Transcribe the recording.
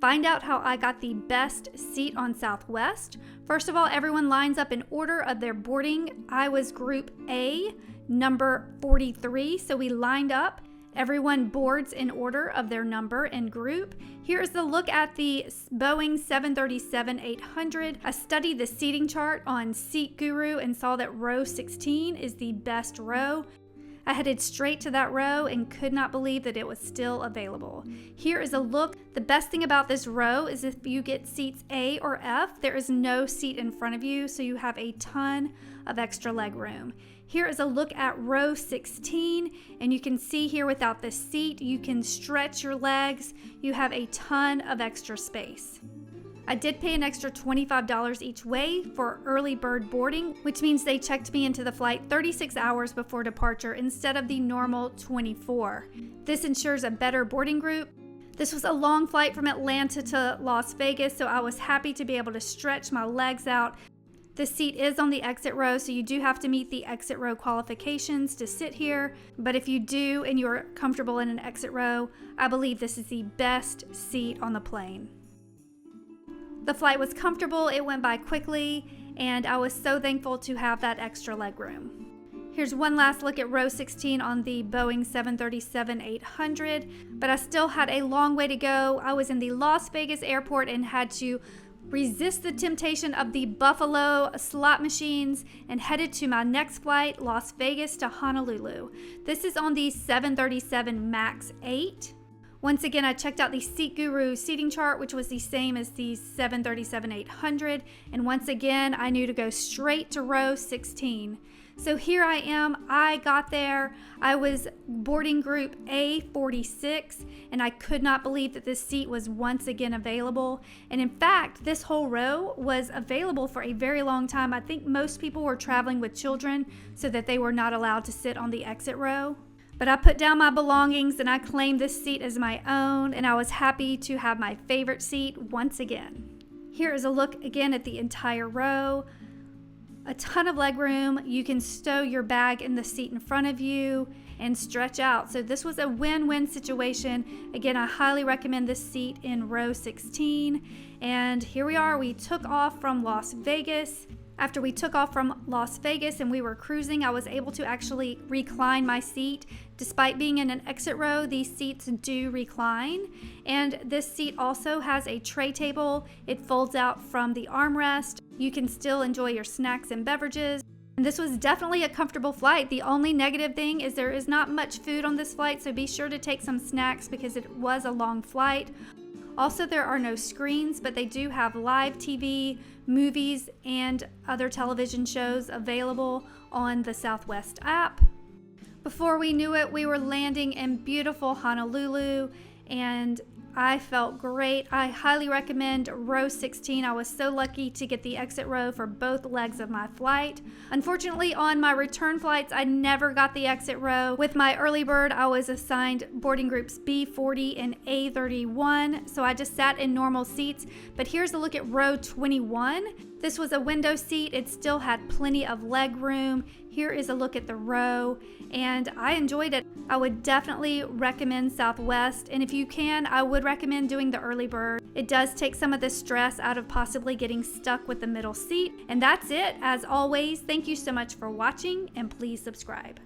Find out how I got the best seat on Southwest. First of all, everyone lines up in order of their boarding. I was Group A, number 43, so we lined up. Everyone boards in order of their number and group. Here is the look at the Boeing 737-800. I studied the seating chart on Seat Guru and saw that row 16 is the best row. I headed straight to that row and could not believe that it was still available. Here is a look. The best thing about this row is if you get seats A or F, there is no seat in front of you, so you have a ton of extra leg room. Here is a look at row 16, and you can see here without this seat, you can stretch your legs. You have a ton of extra space. I did pay an extra $25 each way for early bird boarding, which means they checked me into the flight 36 hours before departure instead of the normal 24. This ensures a better boarding group. This was a long flight from Atlanta to Las Vegas, so I was happy to be able to stretch my legs out. The seat is on the exit row, so you do have to meet the exit row qualifications to sit here. But if you do and you're comfortable in an exit row, I believe this is the best seat on the plane. The flight was comfortable, it went by quickly, and I was so thankful to have that extra leg room. Here's one last look at row 16 on the Boeing 737-800, but I still had a long way to go. I was in the Las Vegas airport and had to resist the temptation of the Buffalo slot machines and headed to my next flight, Las Vegas to Honolulu. This is on the 737 MAX 8. Once again, I checked out the Seat Guru seating chart, which was the same as the 737-800, and once again, I knew to go straight to row 16. So here I am, I got there, I was boarding group A46, and I could not believe that this seat was once again available. And in fact, this whole row was available for a very long time. I think most people were traveling with children so that they were not allowed to sit on the exit row. But I put down my belongings and I claimed this seat as my own, and I was happy to have my favorite seat once again. Here is a look again at the entire row. A ton of leg room. You can stow your bag in the seat in front of you and stretch out. So this was a win-win situation. Again, I highly recommend this seat in row 16. And here we are. We took off from Las Vegas. After we took off from Las Vegas and we were cruising, I was able to actually recline my seat. Despite being in an exit row, these seats do recline. And this seat also has a tray table. It folds out from the armrest. You can still enjoy your snacks and beverages. And this was definitely a comfortable flight. The only negative thing is there is not much food on this flight, so be sure to take some snacks because it was a long flight. Also, there are no screens, but they do have live TV, movies, and other television shows available on the Southwest app. Before we knew it, we were landing in beautiful Honolulu, and I felt great. I highly recommend row 16. I was so lucky to get the exit row for both legs of my flight. Unfortunately, on my return flights, I never got the exit row. With my early bird, I was assigned boarding groups B40 and A31, so I just sat in normal seats. But here's a look at row 21. This was a window seat. It still had plenty of leg room. Here is a look at the row, and I enjoyed it. I would definitely recommend Southwest, and if you can, I would recommend doing the early bird. It does take some of the stress out of possibly getting stuck with the middle seat. And that's it. As always, thank you so much for watching, and please subscribe.